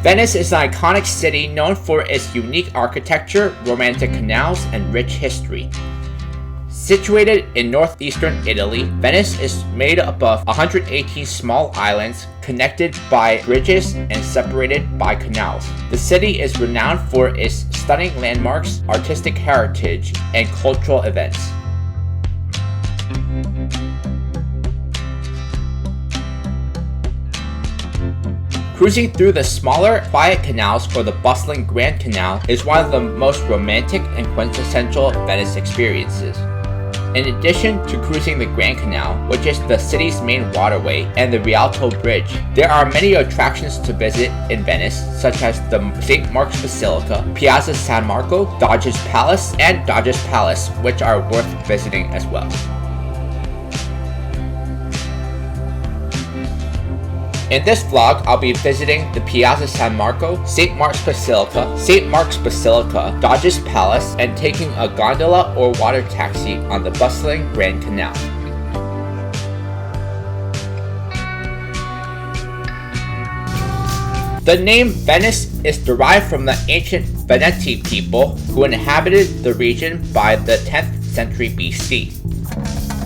Venice is an iconic city known for its unique architecture, romantic canals, and rich history. Situated in northeastern Italy, Venice is made up of 118 small islands connected by bridges and separated by canals. The city is renowned for its stunning landmarks, artistic heritage, and cultural events. Cruising through the smaller, quiet canals or the bustling Grand Canal is one of the most romantic and quintessential Venice experiences. In addition to cruising the Grand Canal, which is the city's main waterway, and the Rialto Bridge, there are many attractions to visit in Venice, such as the St. Mark's Basilica, Piazza San Marco, Doge's Palace, and Doge's Palace, which are worth visiting as well. In this vlog, I'll be visiting the Piazza San Marco, St. Mark's Basilica, Doge's Palace, and taking a gondola or water taxi on the bustling Grand Canal. The name Venice is derived from the ancient Veneti people who inhabited the region by the 10th century BC.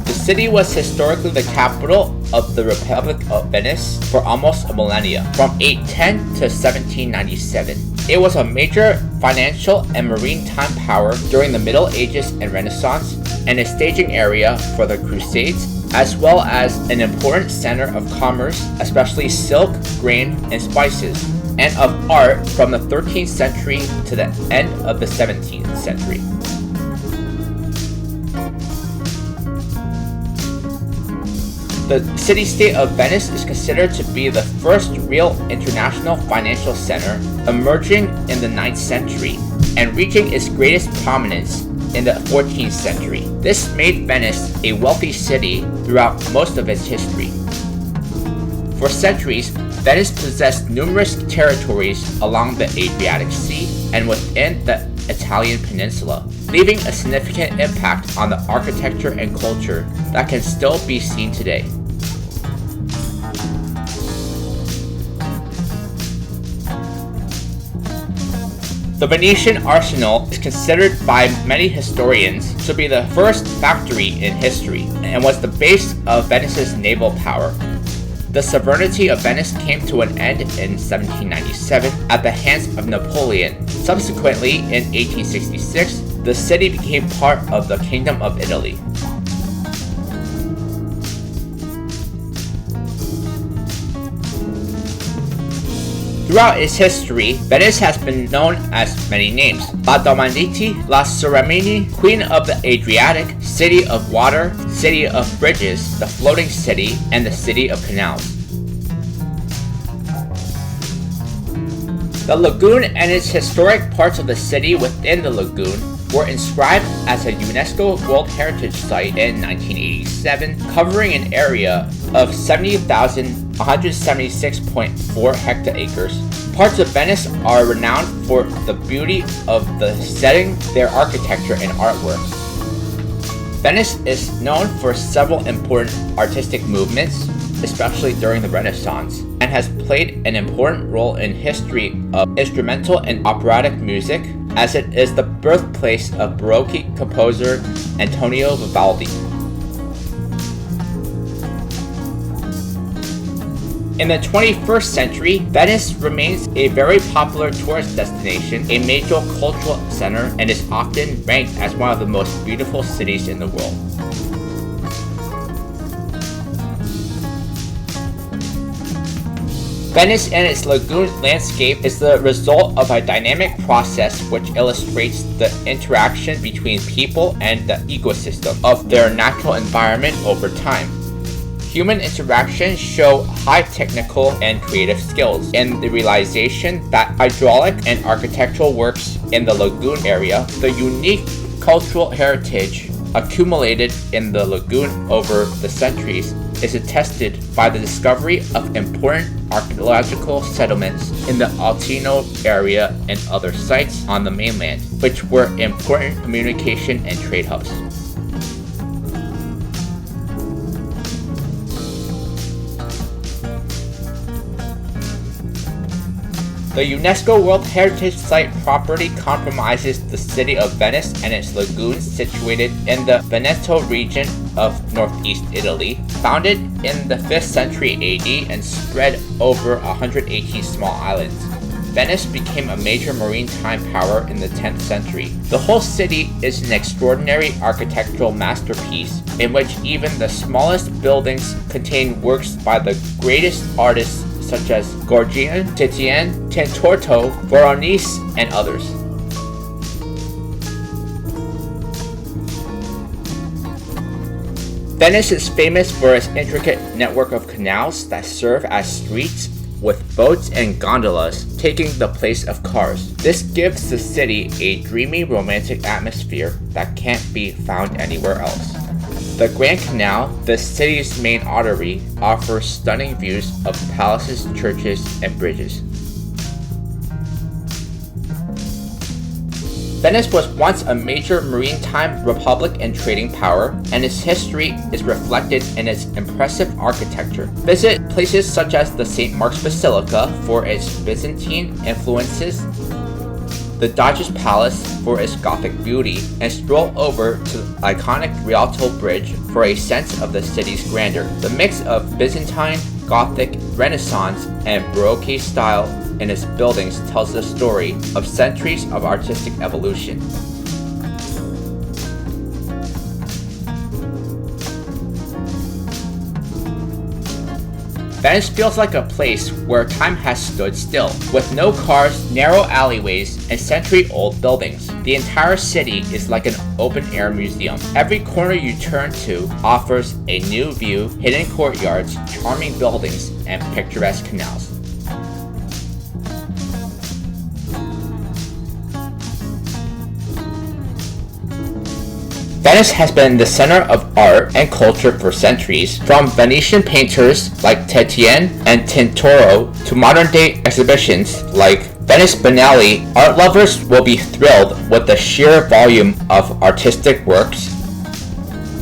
The city was historically the capital of the Republic of Venice for almost a millennia, from 810 to 1797. It was a major financial and maritime power during the Middle Ages and Renaissance, and a staging area for the Crusades, as well as an important center of commerce, especially silk, grain, and spices, and of art from the 13th century to the end of the 17th century. The city-state of Venice is considered to be the first real international financial center, emerging in the 9th century and reaching its greatest prominence in the 14th century. This made Venice a wealthy city throughout most of its history. For centuries, Venice possessed numerous territories along the Adriatic Sea and within the Italian peninsula, leaving a significant impact on the architecture and culture that can still be seen today. The Venetian Arsenal is considered by many historians to be the first factory in history and was the base of Venice's naval power. The sovereignty of Venice came to an end in 1797 at the hands of Napoleon. Subsequently, in 1866, the city became part of the Kingdom of Italy. Throughout its history, Venice has been known as many names: La Domaniti, La Soramini, Queen of the Adriatic, City of Water, City of Bridges, the Floating City, and the City of Canals. The lagoon and its historic parts of the city within the lagoon were inscribed as a UNESCO World Heritage Site in 1987, covering an area of 70,176.4 hectares. Parts of Venice are renowned for the beauty of the setting, their architecture, and artwork. Venice is known for several important artistic movements, especially during the Renaissance, and has played an important role in history of instrumental and operatic music, as it is the birthplace of Baroque composer Antonio Vivaldi. In the 21st century, Venice remains a very popular tourist destination, a major cultural center, and is often ranked as one of the most beautiful cities in the world. Venice and its lagoon landscape is the result of a dynamic process which illustrates the interaction between people and the ecosystem of their natural environment over time. Human interactions show high technical and creative skills in the realization that hydraulic and architectural works in the lagoon area, the unique cultural heritage accumulated in the lagoon over the centuries, is attested by the discovery of important archaeological settlements in the Altino area and other sites on the mainland, which were important communication and trade hubs. The UNESCO World Heritage Site property comprises the city of Venice and its lagoons situated in the Veneto region of northeast Italy. Founded in the 5th century AD and spread over 118 small islands, Venice became a major maritime power in the 10th century. The whole city is an extraordinary architectural masterpiece in which even the smallest buildings contain works by the greatest artists such as Gorgian, Titian, Tintorto, Veronese, and others. Venice is famous for its intricate network of canals that serve as streets, with boats and gondolas taking the place of cars. This gives the city a dreamy, romantic atmosphere that can't be found anywhere else. The Grand Canal, the city's main artery, offers stunning views of palaces, churches, and bridges. Venice was once a major maritime republic and trading power, and its history is reflected in its impressive architecture. Visit places such as the St. Mark's Basilica for its Byzantine influences, the Doge's Palace for its Gothic beauty, and stroll over to the iconic Rialto Bridge for a sense of the city's grandeur. The mix of Byzantine, Gothic, Renaissance, and Baroque style in its buildings tells the story of centuries of artistic evolution. Venice feels like a place where time has stood still, with no cars, narrow alleyways, and century-old buildings. The entire city is like an open-air museum. Every corner you turn to offers a new view, hidden courtyards, charming buildings, and picturesque canals. Venice has been the center of art and culture for centuries, from Venetian painters like Titian and Tintorto to modern-day exhibitions like Venice Biennale. Art lovers will be thrilled with the sheer volume of artistic works.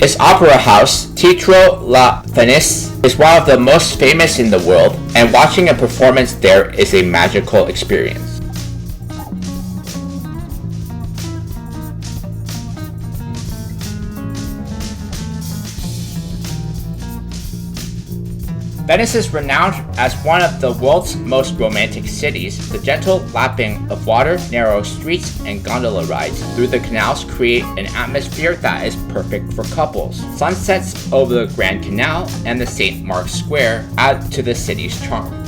Its opera house, Teatro La Fenice, is one of the most famous in the world, and watching a performance there is a magical experience. Venice is renowned as one of the world's most romantic cities. The gentle lapping of water, narrow streets, and gondola rides through the canals create an atmosphere that is perfect for couples. Sunsets over the Grand Canal and the St. Mark's Square add to the city's charm.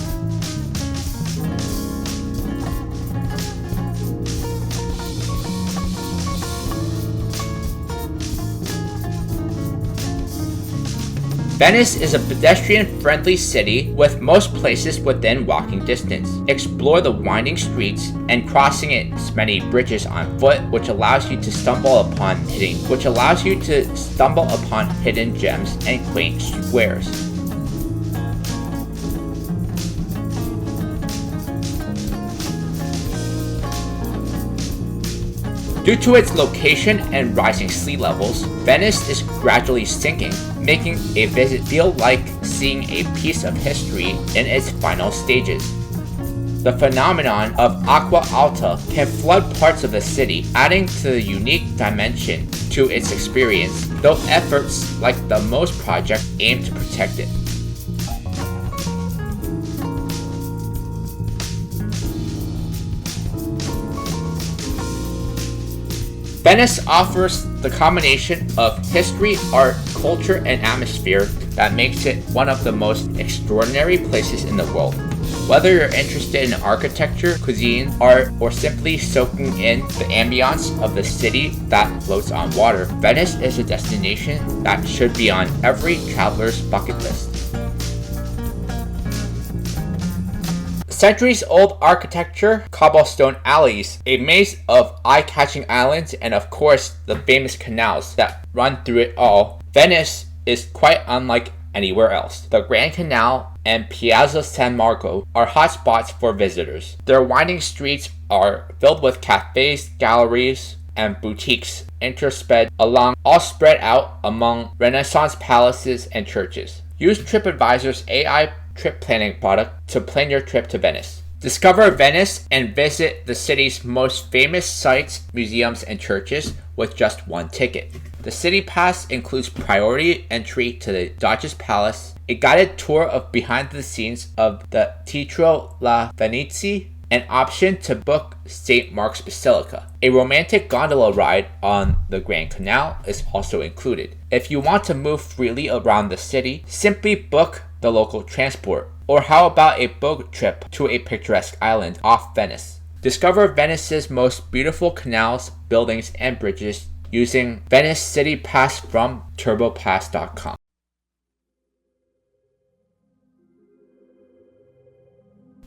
Venice is a pedestrian-friendly city with most places within walking distance. Explore the winding streets and crossing its many bridges on foot, which allows you to stumble upon hidden gems and quaint squares. Due to its location and rising sea levels, Venice is gradually sinking, making a visit feel like seeing a piece of history in its final stages. The phenomenon of acqua alta can flood parts of the city, adding to the unique dimension to its experience, though efforts like the Most Project aim to protect it. Venice offers the combination of history, art, culture, and atmosphere that makes it one of the most extraordinary places in the world. Whether you're interested in architecture, cuisine, art, or simply soaking in the ambiance of the city that floats on water, Venice is a destination that should be on every traveler's bucket list. Centuries-old architecture, cobblestone alleys, a maze of eye-catching islands, and of course, the famous canals that run through it all, Venice is quite unlike anywhere else. The Grand Canal and Piazza San Marco are hotspots for visitors. Their winding streets are filled with cafes, galleries, and boutiques all spread out among Renaissance palaces and churches. Use TripAdvisor's AI trip planning product to plan your trip to Venice. Discover Venice and visit the city's most famous sites, museums, and churches with just one ticket. The City Pass includes priority entry to the Doge's Palace, a guided tour of behind the scenes of the Teatro La Venezia, an option to book St. Mark's Basilica. A romantic gondola ride on the Grand Canal is also included. If you want to move freely around the city, simply book the local transport. Or how about a boat trip to a picturesque island off Venice? Discover Venice's most beautiful canals, buildings, and bridges using Venice City Pass from TurboPass.com.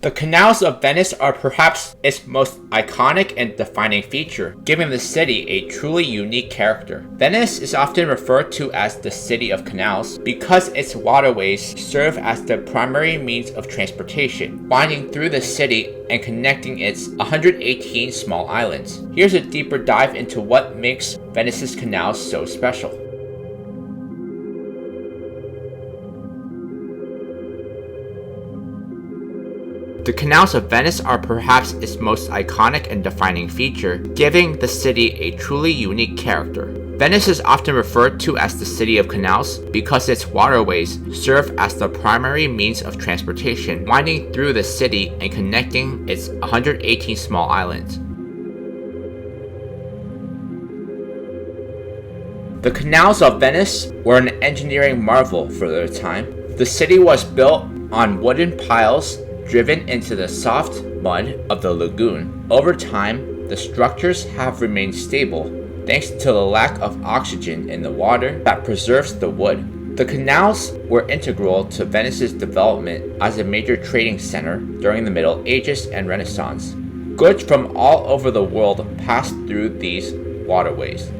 The canals of Venice are perhaps its most iconic and defining feature, giving the city a truly unique character. Venice is often referred to as the City of Canals because its waterways serve as the primary means of transportation, winding through the city and connecting its 118 small islands. Here's a deeper dive into what makes Venice's canals so special. The canals of Venice are perhaps its most iconic and defining feature, giving the city a truly unique character. Venice is often referred to as the City of Canals because its waterways serve as the primary means of transportation, winding through the city and connecting its 118 small islands. The canals of Venice were an engineering marvel for their time. The city was built on wooden piles driven into the soft mud of the lagoon. Over time, the structures have remained stable thanks to the lack of oxygen in the water that preserves the wood. The canals were integral to Venice's development as a major trading center during the Middle Ages and Renaissance. Goods from all over the world passed through these waterways.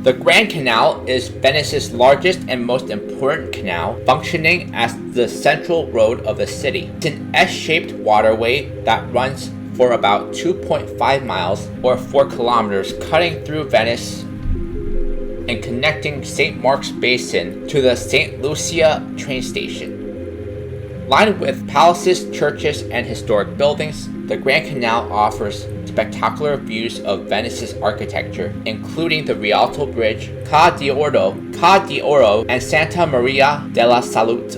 The Grand Canal is Venice's largest and most important canal, functioning as the central road of the city. It's an S-shaped waterway that runs for about 2.5 miles or 4 kilometers, cutting through Venice and connecting St. Mark's Basin to the St. Lucia train station. Lined with palaces, churches, and historic buildings, the Grand Canal offers spectacular views of Venice's architecture, including the Rialto Bridge, Ca d'Oro, and Santa Maria della Salute.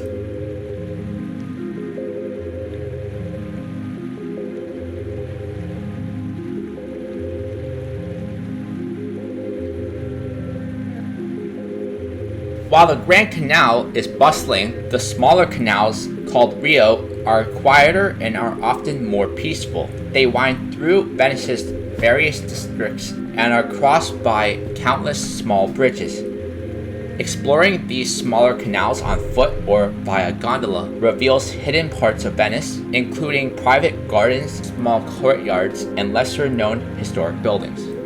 While the Grand Canal is bustling, the smaller canals, called Rio, are quieter and are often more peaceful. They wind through Venice's various districts and are crossed by countless small bridges. Exploring these smaller canals on foot or via gondola reveals hidden parts of Venice, including private gardens, small courtyards, and lesser-known historic buildings.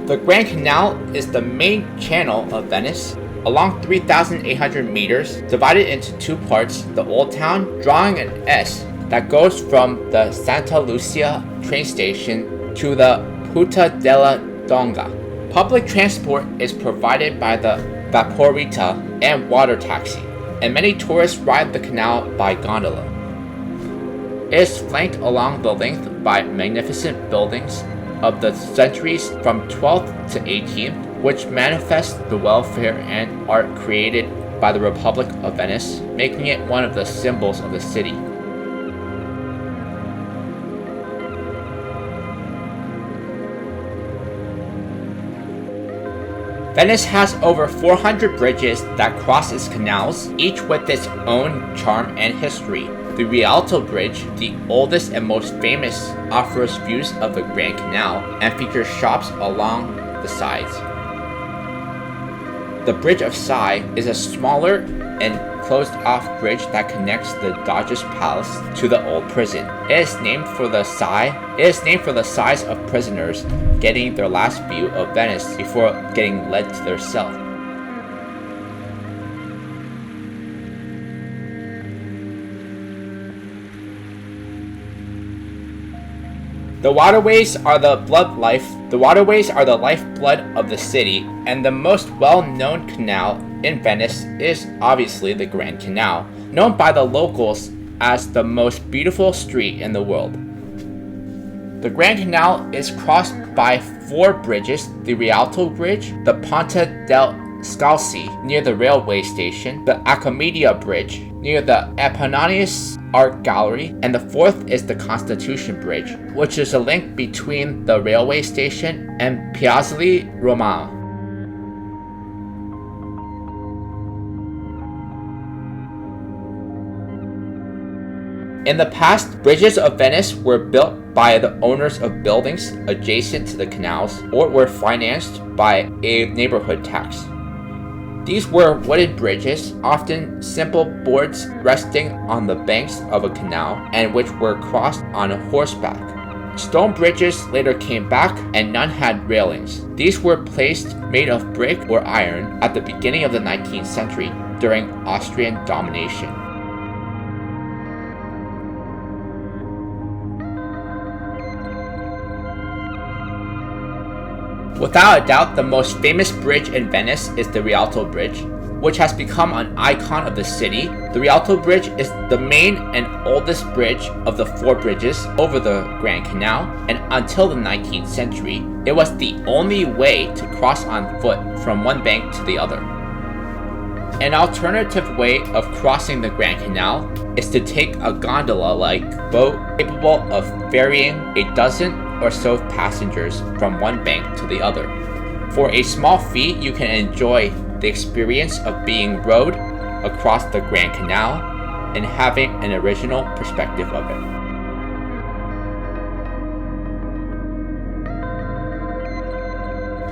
The Grand Canal is the main channel of Venice, along 3,800 meters, divided into two parts, the Old Town, drawing an S that goes from the Santa Lucia train station to the Punta della Donga. Public transport is provided by the Vaporita and water taxi, and many tourists ride the canal by gondola. It is flanked along the length by magnificent buildings of the centuries from 12th to 18th, which manifest the welfare and art created by the Republic of Venice, making it one of the symbols of the city. Venice has over 400 bridges that cross its canals, each with its own charm and history. The Rialto Bridge, the oldest and most famous, offers views of the Grand Canal and features shops along the sides. The Bridge of Sai is a smaller and closed-off bridge that connects the Doge's Palace to the old prison. It is named for the size of prisoners getting their last view of Venice before getting led to their cell. The waterways are the lifeblood of the city, and the most well-known canal in Venice is obviously the Grand Canal, known by the locals as the most beautiful street in the world. The Grand Canal is crossed by 4 bridges: the Rialto Bridge, the Ponte del Scalzi near the railway station, the Accomedia Bridge near the Apennines Art Gallery, and the 4th is the Constitution Bridge, which is a link between the railway station and Piazza Romana. In the past, bridges of Venice were built by the owners of buildings adjacent to the canals or were financed by a neighborhood tax. These were wooden bridges, often simple boards resting on the banks of a canal and which were crossed on horseback. Stone bridges later came back and none had railings. These were placed made of brick or iron at the beginning of the 19th century during Austrian domination. Without a doubt, the most famous bridge in Venice is the Rialto Bridge, which has become an icon of the city. The Rialto Bridge is the main and oldest bridge of the 4 bridges over the Grand Canal, and until the 19th century, it was the only way to cross on foot from one bank to the other. An alternative way of crossing the Grand Canal is to take a gondola-like boat capable of ferrying a dozen or so passengers from one bank to the other. For a small fee, you can enjoy the experience of being rowed across the Grand Canal and having an original perspective of it.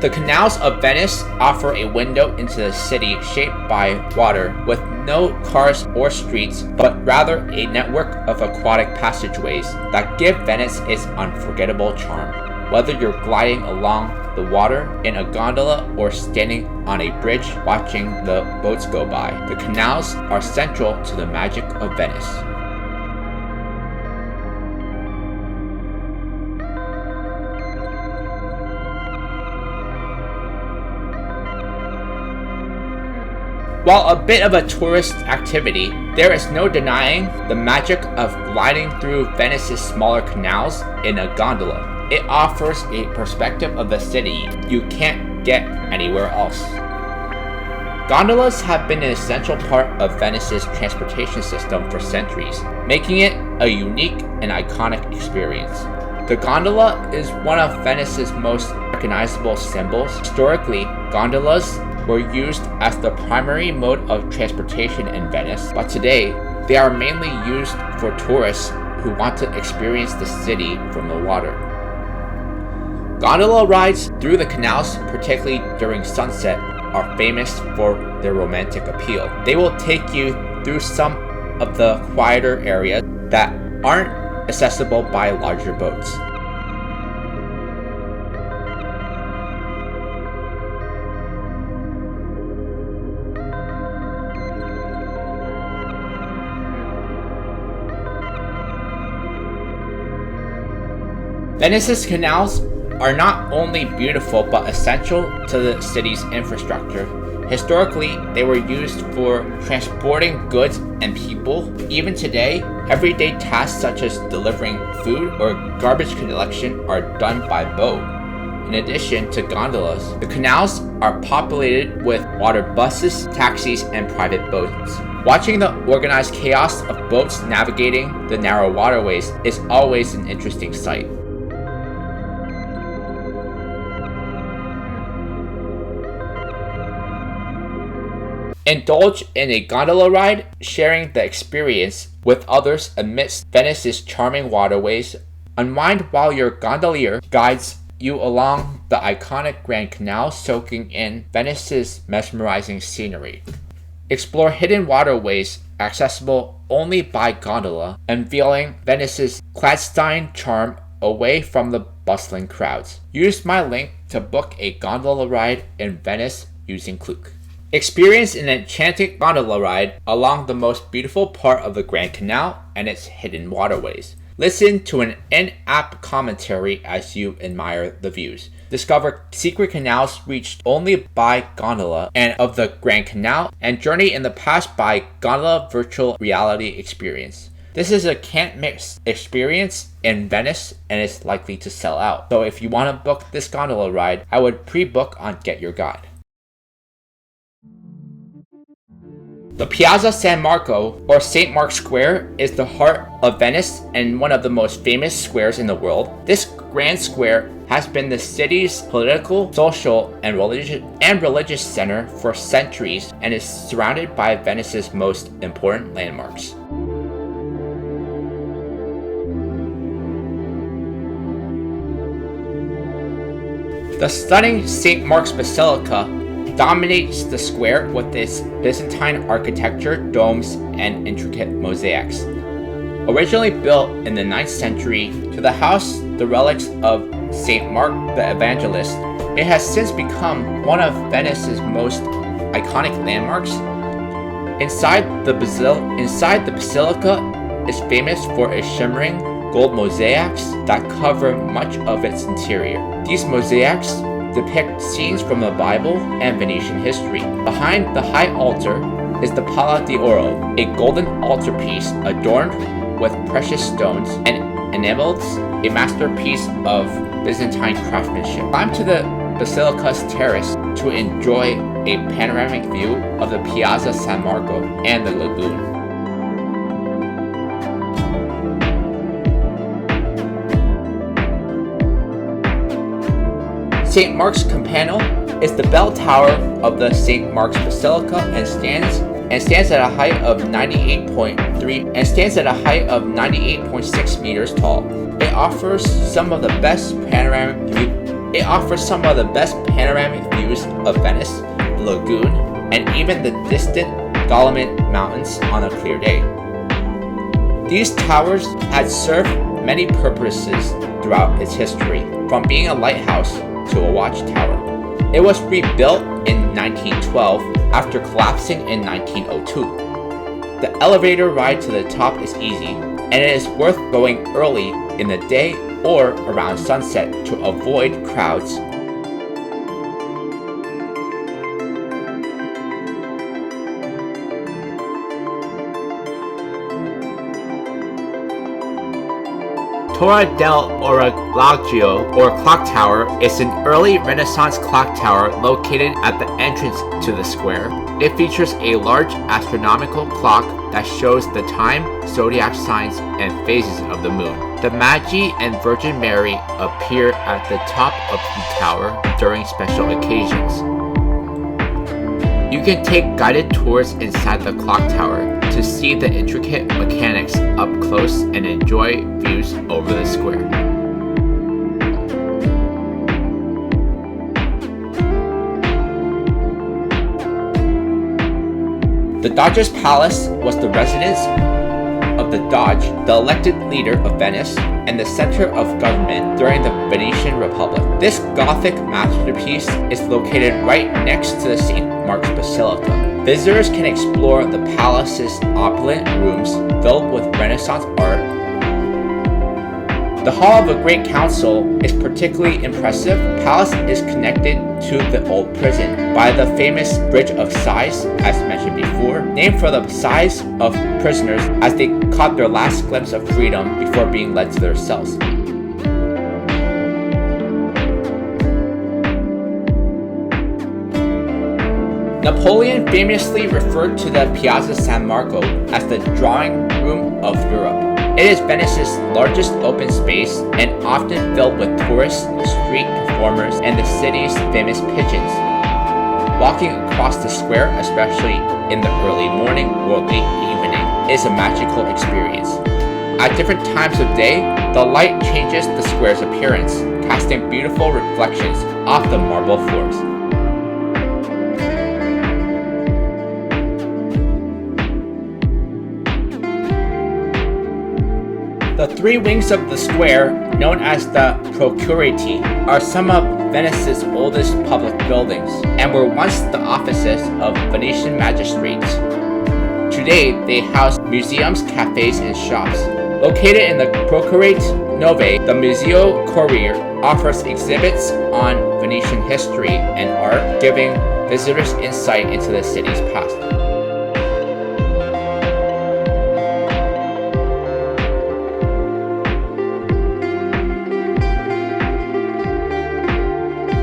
The canals of Venice offer a window into the city shaped by water with no cars or streets, but rather a network of aquatic passageways that give Venice its unforgettable charm. Whether you're gliding along the water in a gondola or standing on a bridge watching the boats go by, the canals are central to the magic of Venice. While a bit of a tourist activity, there is no denying the magic of gliding through Venice's smaller canals in a gondola. It offers a perspective of the city you can't get anywhere else. Gondolas have been an essential part of Venice's transportation system for centuries, making it a unique and iconic experience. The gondola is one of Venice's most recognizable symbols. Historically, gondolas were used as the primary mode of transportation in Venice, but today they are mainly used for tourists who want to experience the city from the water. Gondola rides through the canals, particularly during sunset, are famous for their romantic appeal. They will take you through some of the quieter areas that aren't accessible by larger boats. Venice's canals are not only beautiful but essential to the city's infrastructure. Historically, they were used for transporting goods and people. Even today, everyday tasks such as delivering food or garbage collection are done by boat. In addition to gondolas, the canals are populated with water buses, taxis, and private boats. Watching the organized chaos of boats navigating the narrow waterways is always an interesting sight. Indulge in a gondola ride, sharing the experience with others amidst Venice's charming waterways. Unwind while your gondolier guides you along the iconic Grand Canal, soaking in Venice's mesmerizing scenery. Explore hidden waterways accessible only by gondola, unveiling Venice's clandestine charm away from the bustling crowds. Use my link to book a gondola ride in Venice using Klook. Experience an enchanting gondola ride along the most beautiful part of the Grand Canal and its hidden waterways. Listen to an in-app commentary as you admire the views. Discover secret canals reached only by gondola and of the Grand Canal, and journey in the past by gondola virtual reality experience. This is a can't-miss experience in Venice and is likely to sell out. So if you want to book this gondola ride, I would pre-book on Get Your Guide. The Piazza San Marco, or St. Mark's Square, is the heart of Venice and one of the most famous squares in the world. This grand square has been the city's political, social, and religious center for centuries and is surrounded by Venice's most important landmarks. The stunning St. Mark's Basilica dominates the square with its Byzantine architecture, domes, and intricate mosaics. Originally built in the 9th century to house the relics of St. Mark the Evangelist, it has since become one of Venice's most iconic landmarks. Inside the basilica is famous for its shimmering gold mosaics that cover much of its interior. These mosaics depict scenes from the Bible and Venetian history. Behind the high altar is the Pala di Oro, a golden altarpiece adorned with precious stones and enameled, a masterpiece of Byzantine craftsmanship. Climb to the Basilica's terrace to enjoy a panoramic view of the Piazza San Marco and the lagoon. St. Mark's Campanile is the bell tower of the St. Mark's Basilica and stands at a height of 98.6 meters tall. It offers some of the best panoramic views of Venice, the lagoon, and even the distant Dolomite Mountains on a clear day. These towers had served many purposes throughout its history, from being a lighthouse to a watchtower. It was rebuilt in 1912 after collapsing in 1902. The elevator ride to the top is easy, and it is worth going early in the day or around sunset to avoid crowds. Torre del Orologio, or Clock Tower, is an early Renaissance clock tower located at the entrance to the square. It features a large astronomical clock that shows the time, zodiac signs, and phases of the moon. The Magi and Virgin Mary appear at the top of the tower during special occasions. You can take guided tours inside the clock tower to see the intricate mechanics up close and enjoy views over the square. The Doge's Palace was the residence of the Doge, the elected leader of Venice, and the center of government during the Venetian Republic. This Gothic masterpiece is located right next to the St. Mark's Basilica. Visitors can explore the palace's opulent rooms filled with Renaissance art. The Hall of the Great Council is particularly impressive. The palace is connected to the old prison by the famous Bridge of Sighs, as mentioned before, named for the sighs of prisoners as they caught their last glimpse of freedom before being led to their cells. Napoleon famously referred to the Piazza San Marco as the drawing room of Europe. It is Venice's largest open space and often filled with tourists, street performers, and the city's famous pigeons. Walking across the square, especially in the early morning or late evening, is a magical experience. At different times of day, the light changes the square's appearance, casting beautiful reflections off the marble floors. The three wings of the square, known as the Procurati, are some of Venice's oldest public buildings and were once the offices of Venetian magistrates. Today, they house museums, cafes, and shops. Located in the Procurate Nove, the Museo Corriere offers exhibits on Venetian history and art, giving visitors insight into the city's past.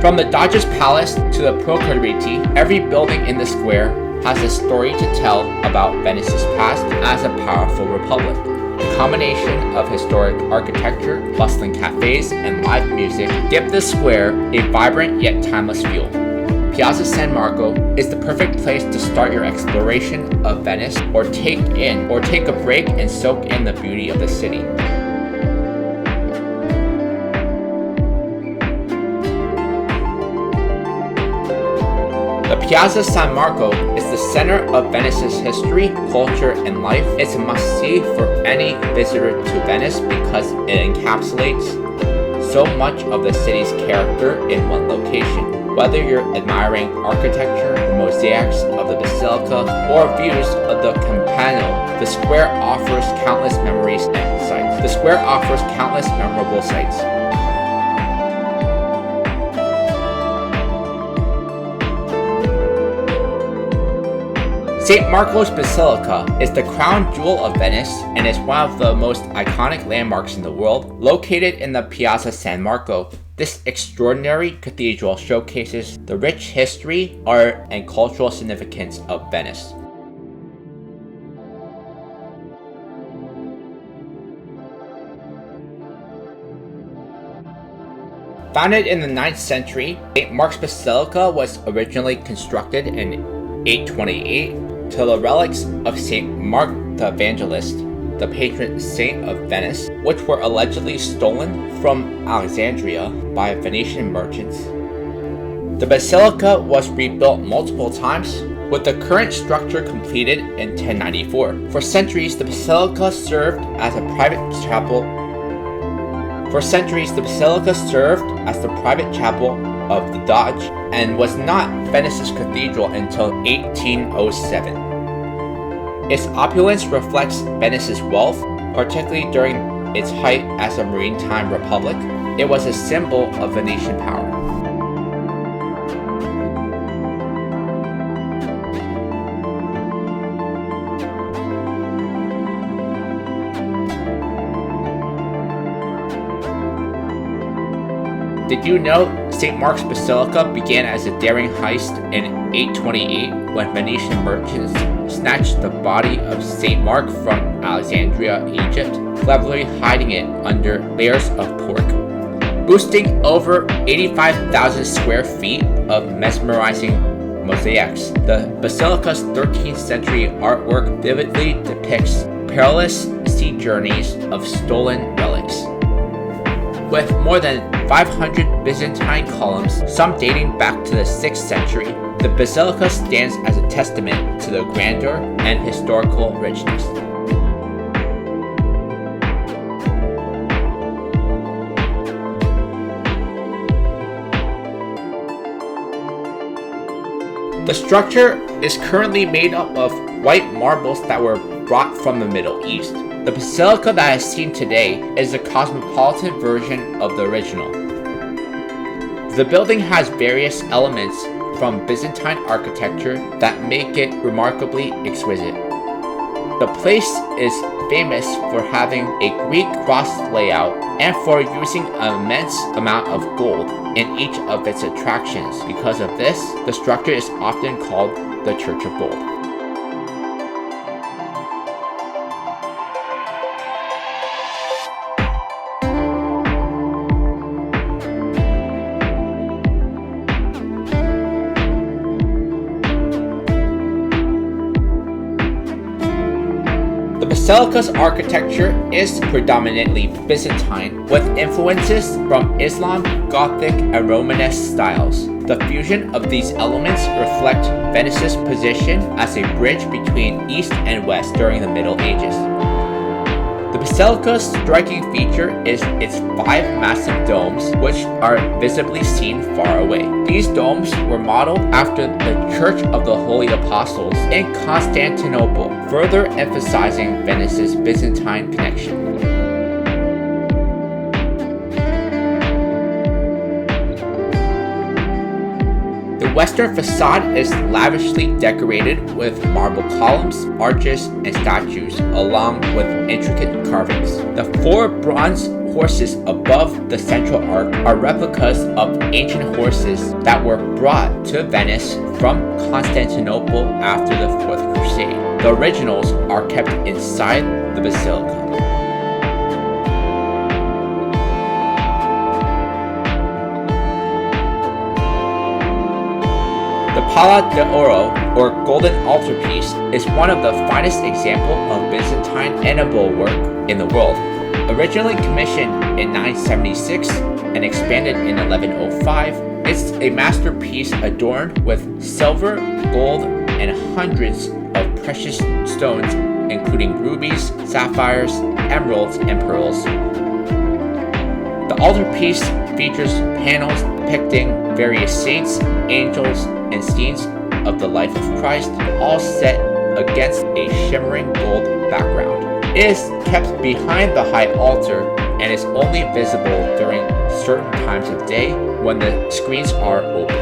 From the Doge's Palace to the Procurati, every building in the square has a story to tell about Venice's past as a powerful republic. The combination of historic architecture, bustling cafes, and live music give the square a vibrant yet timeless feel. Piazza San Marco is the perfect place to start your exploration of Venice or take a break and soak in the beauty of the city. The Piazza San Marco is the center of Venice's history, culture, and life. It's a must-see for any visitor to Venice because it encapsulates so much of the city's character in one location. Whether you're admiring architecture, the mosaics of the Basilica, or views of the Campanile, the square offers countless memories and sights. The square offers countless memorable sights. St. Marco's Basilica is the crown jewel of Venice and is one of the most iconic landmarks in the world. Located in the Piazza San Marco, this extraordinary cathedral showcases the rich history, art, and cultural significance of Venice. Founded in the 9th century, St. Mark's Basilica was originally constructed in 828 to the relics of St. Mark the Evangelist, the patron saint of Venice, which were allegedly stolen from Alexandria by Venetian merchants. The basilica was rebuilt multiple times, with the current structure completed in 1094. For centuries, the basilica served as the private chapel of the Doge and was not Venice's cathedral until 1807. Its opulence reflects Venice's wealth, particularly during its height as a maritime republic. It was a symbol of Venetian power. Did you know St. Mark's Basilica began as a daring heist in 828 when Venetian merchants snatched the body of St. Mark from Alexandria, Egypt, cleverly hiding it under layers of pork? Boasting over 85,000 square feet of mesmerizing mosaics, the basilica's 13th century artwork vividly depicts perilous sea journeys of stolen relics. With more than 500 Byzantine columns, some dating back to the 6th century, the basilica stands as a testament to the grandeur and historical richness. The structure is currently made up of white marbles that were brought from the Middle East. The basilica that is seen today is a cosmopolitan version of the original. The building has various elements from Byzantine architecture that make it remarkably exquisite. The place is famous for having a Greek cross layout and for using an immense amount of gold in each of its attractions. Because of this, the structure is often called the Church of Gold. The basilica's architecture is predominantly Byzantine, with influences from Islam, Gothic, and Romanesque styles. The fusion of these elements reflect Venice's position as a bridge between East and West during the Middle Ages. The basilica's striking feature is its 5 massive domes, which are visibly seen far away. These domes were modeled after the Church of the Holy Apostles in Constantinople, further emphasizing Venice's Byzantine connection. western facade is lavishly decorated with marble columns, arches, and statues, along with intricate carvings. The 4 bronze horses above the central arch are replicas of ancient horses that were brought to Venice from Constantinople after the Fourth Crusade. The originals are kept inside the basilica. The Pala d'Oro, or Golden Altarpiece, is one of the finest examples of Byzantine enamel work in the world. Originally commissioned in 976 and expanded in 1105, it's a masterpiece adorned with silver, gold, and hundreds of precious stones, including rubies, sapphires, emeralds, and pearls. The altarpiece features panels depicting various saints, angels, and scenes of the life of Christ, all set against a shimmering gold background. It is kept behind the high altar and is only visible during certain times of day when the screens are opened.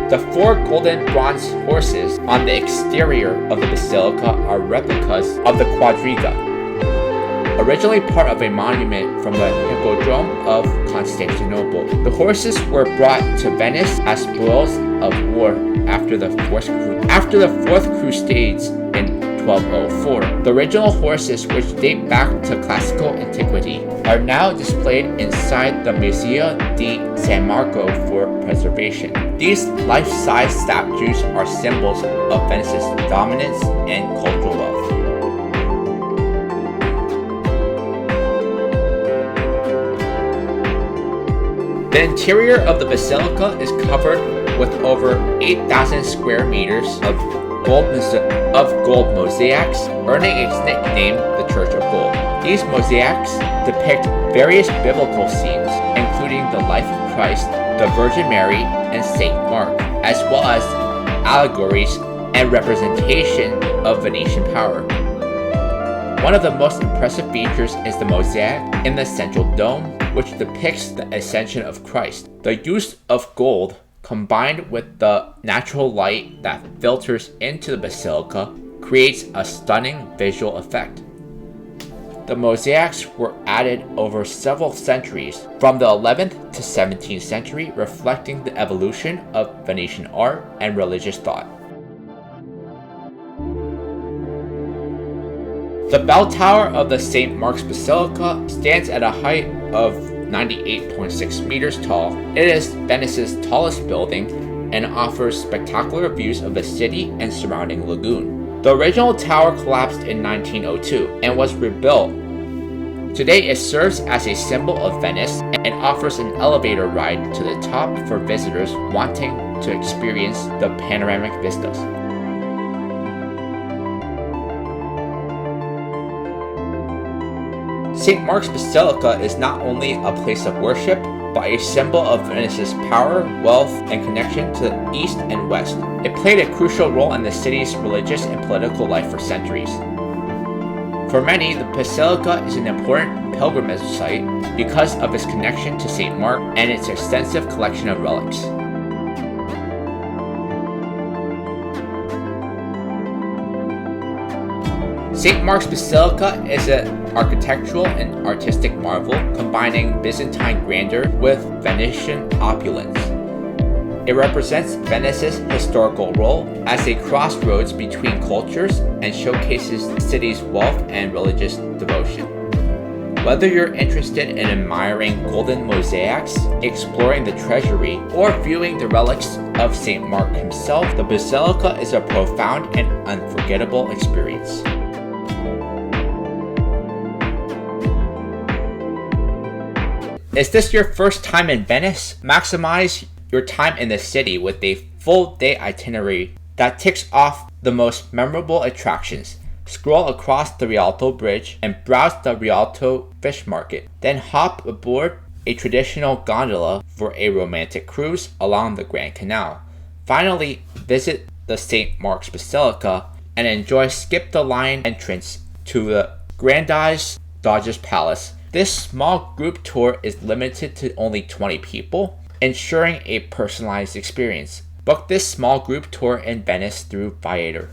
The 4 golden bronze horses on the exterior of the basilica are replicas of the quadriga, originally part of a monument from the Hippodrome of Constantinople. The horses were brought to Venice as spoils of war after the Fourth Crusades in 1204. The original horses, which date back to classical antiquity, are now displayed inside the Museo di San Marco for preservation. These life-size statues are symbols of Venice's dominance and cultural wealth. The interior of the basilica is covered with over 8,000 square meters of gold mosaics, earning its nickname the Church of Gold. These mosaics depict various biblical scenes, including the life of Christ, the Virgin Mary, and Saint Mark, as well as allegories and representation of Venetian power. One of the most impressive features is the mosaic in the central dome, which depicts the ascension of Christ. The use of gold, combined with the natural light that filters into the basilica, creates a stunning visual effect. The mosaics were added over several centuries, from the 11th to 17th century, reflecting the evolution of Venetian art and religious thought. The bell tower of the St. Mark's Basilica stands at a height of 98.6 meters tall. It is Venice's tallest building and offers spectacular views of the city and surrounding lagoon. The original tower collapsed in 1902 and was rebuilt. Today it serves as a symbol of Venice and offers an elevator ride to the top for visitors wanting to experience the panoramic vistas. St. Mark's Basilica is not only a place of worship, but a symbol of Venice's power, wealth, and connection to the east and west. It played a crucial role in the city's religious and political life for centuries. For many, the Basilica is an important pilgrimage site because of its connection to St. Mark and its extensive collection of relics. St. Mark's Basilica is an architectural and artistic marvel combining Byzantine grandeur with Venetian opulence. It represents Venice's historical role as a crossroads between cultures and showcases the city's wealth and religious devotion. Whether you're interested in admiring golden mosaics, exploring the treasury, or viewing the relics of St. Mark himself, the Basilica is a profound and unforgettable experience. Is this your first time in Venice? Maximize your time in the city with a full day itinerary that ticks off the most memorable attractions. Scroll across the Rialto Bridge and browse the Rialto Fish Market. Then hop aboard a traditional gondola for a romantic cruise along the Grand Canal. Finally, visit the St. Mark's Basilica and enjoy skip-the-line entrance to the Grandiose Doge's Palace. This small group tour is limited to only 20 people, ensuring a personalized experience. Book this small group tour in Venice through Viator.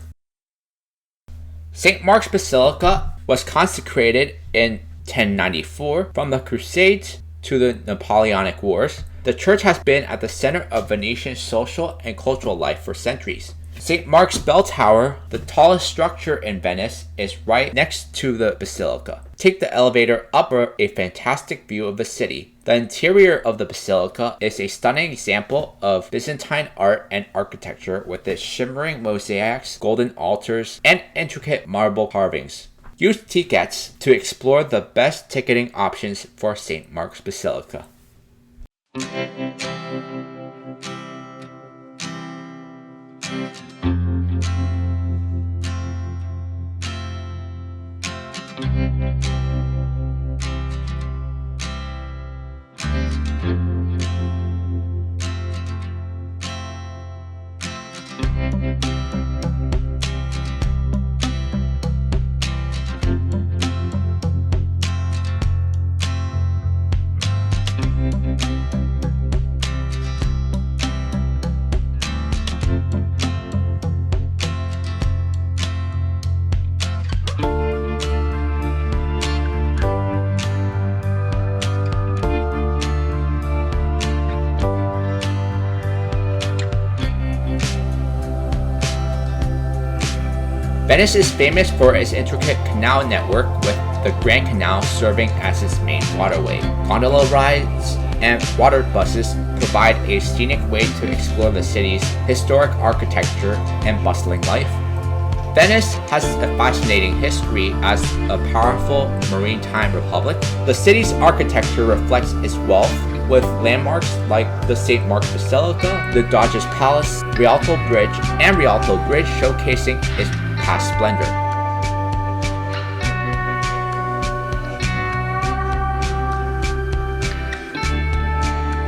St. Mark's Basilica was consecrated in 1094 from the Crusades to the Napoleonic Wars. The church has been at the center of Venetian social and cultural life for centuries. St. Mark's Bell Tower, the tallest structure in Venice, is right next to the basilica. Take the elevator up for a fantastic view of the city. The interior of the basilica is a stunning example of Byzantine art and architecture with its shimmering mosaics, golden altars, and intricate marble carvings. Use Tiqets to explore the best ticketing options for St. Mark's Basilica. Venice is famous for its intricate canal network, with the Grand Canal serving as its main waterway. Gondola rides and water buses provide a scenic way to explore the city's historic architecture and bustling life. Venice has a fascinating history as a powerful maritime republic. The city's architecture reflects its wealth, with landmarks like the St. Mark's Basilica, the Doge's Palace, Rialto Bridge, and Rialto Bridge showcasing its past splendor.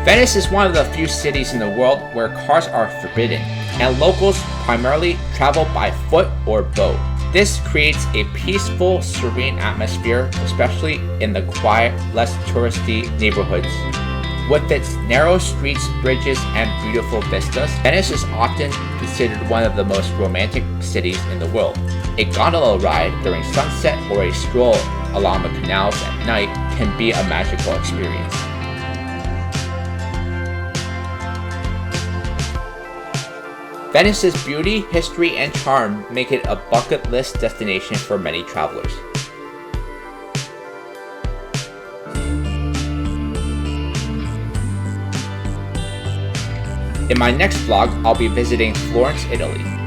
Venice is one of the few cities in the world where cars are forbidden, and locals primarily travel by foot or boat. This creates a peaceful, serene atmosphere, especially in the quiet, less touristy neighborhoods. With its narrow streets, bridges, and beautiful vistas, Venice is often considered one of the most romantic cities in the world. A gondola ride during sunset or a stroll along the canals at night can be a magical experience. Venice's beauty, history, and charm make it a bucket list destination for many travelers. In my next vlog, I'll be visiting Florence, Italy.